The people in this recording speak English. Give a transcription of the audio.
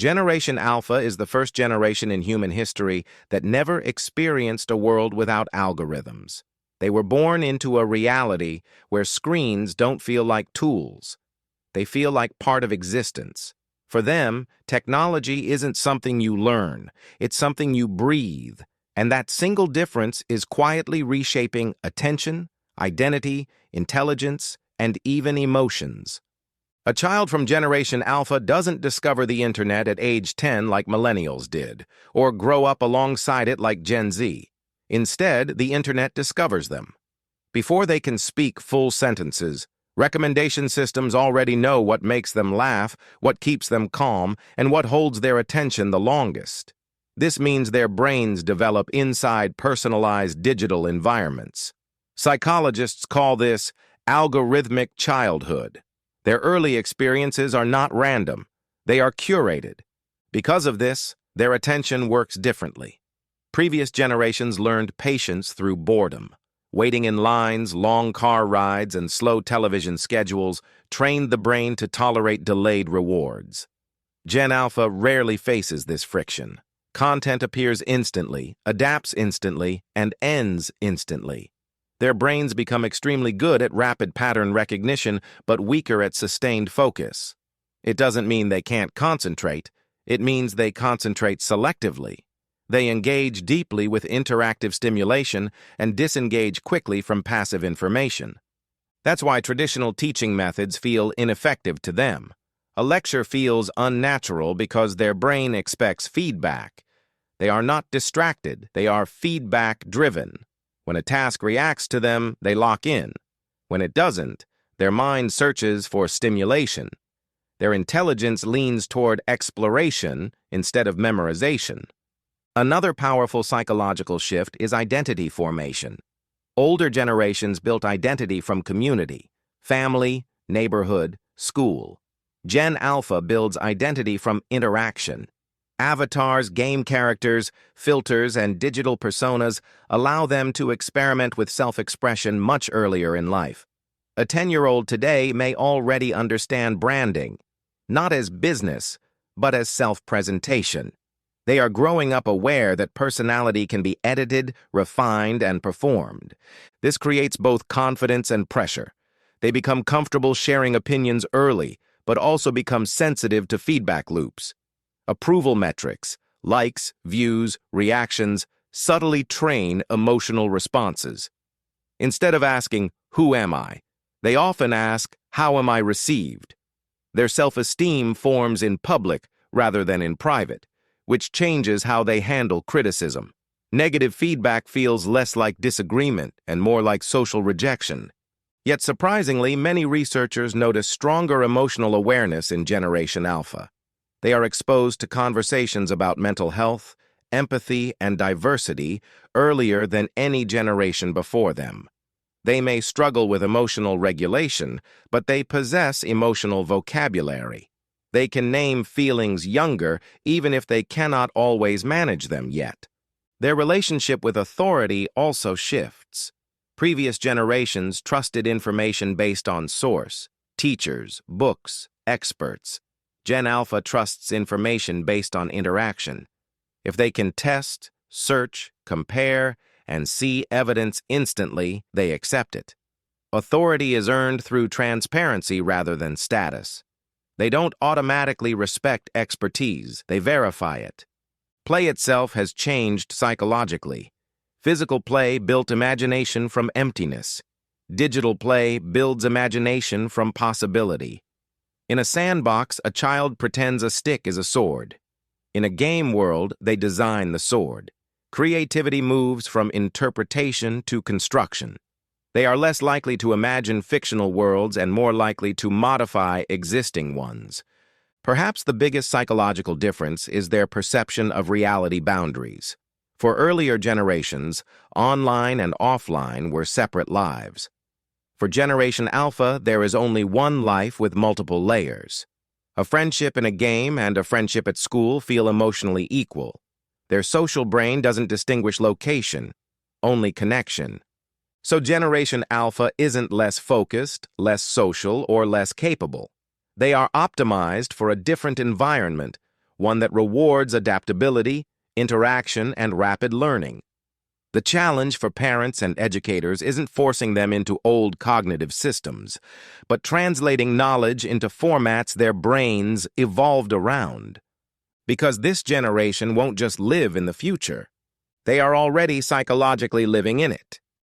Generation Alpha is the first generation in human history that never experienced a world without algorithms. They were born into a reality where screens don't feel like tools. They feel like part of existence. For them, technology isn't something you learn, it's something you breathe. And that single difference is quietly reshaping attention, identity, intelligence, and even emotions. A child from Generation Alpha doesn't discover the internet at age 10 like millennials did, or grow up alongside it like Gen Z. Instead, the internet discovers them. Before they can speak full sentences, recommendation systems already know what makes them laugh, what keeps them calm, and what holds their attention the longest. This means their brains develop inside personalized digital environments. Psychologists call this algorithmic childhood. Their early experiences are not random. They are curated. Because of this, their attention works differently. Previous generations learned patience through boredom. Waiting in lines, long car rides, and slow television schedules trained the brain to tolerate delayed rewards. Gen Alpha rarely faces this friction. Content appears instantly, adapts instantly, and ends instantly. Their brains become extremely good at rapid pattern recognition, but weaker at sustained focus. It doesn't mean they can't concentrate. It means they concentrate selectively. They engage deeply with interactive stimulation and disengage quickly from passive information. That's why traditional teaching methods feel ineffective to them. A lecture feels unnatural because their brain expects feedback. They are not distracted, they are feedback-driven. When a task reacts to them, they lock in. When it doesn't, their mind searches for stimulation. Their intelligence leans toward exploration instead of memorization. Another powerful psychological shift is identity formation. Older generations built identity from community, family, neighborhood, school. Gen Alpha builds identity from interaction. Avatars, game characters, filters, and digital personas allow them to experiment with self-expression much earlier in life. A 10-year-old today may already understand branding, not as business, but as self-presentation. They are growing up aware that personality can be edited, refined, and performed. This creates both confidence and pressure. They become comfortable sharing opinions early, but also become sensitive to feedback loops. Approval metrics, likes, views, reactions, subtly train emotional responses. Instead of asking, "Who am I?" they often ask, "How am I received?" Their self-esteem forms in public rather than in private, which changes how they handle criticism. Negative feedback feels less like disagreement and more like social rejection. Yet surprisingly, many researchers notice stronger emotional awareness in Generation Alpha. They are exposed to conversations about mental health, empathy, and diversity earlier than any generation before them. They may struggle with emotional regulation, but they possess emotional vocabulary. They can name feelings younger, even if they cannot always manage them yet. Their relationship with authority also shifts. Previous generations trusted information based on source, teachers, books, experts. Gen Alpha trusts information based on interaction. If they can test, search, compare, and see evidence instantly, they accept it. Authority is earned through transparency rather than status. They don't automatically respect expertise, they verify it. Play itself has changed psychologically. Physical play built imagination from emptiness. Digital play builds imagination from possibility. In a sandbox, a child pretends a stick is a sword. In a game world, they design the sword. Creativity moves from interpretation to construction. They are less likely to imagine fictional worlds and more likely to modify existing ones. Perhaps the biggest psychological difference is their perception of reality boundaries. For earlier generations, online and offline were separate lives. For Generation Alpha, there is only one life with multiple layers. A friendship in a game and a friendship at school feel emotionally equal. Their social brain doesn't distinguish location, only connection. So Generation Alpha isn't less focused, less social, or less capable. They are optimized for a different environment, one that rewards adaptability, interaction, and rapid learning. The challenge for parents and educators isn't forcing them into old cognitive systems, but translating knowledge into formats their brains evolved around. Because this generation won't just live in the future. They are already psychologically living in it.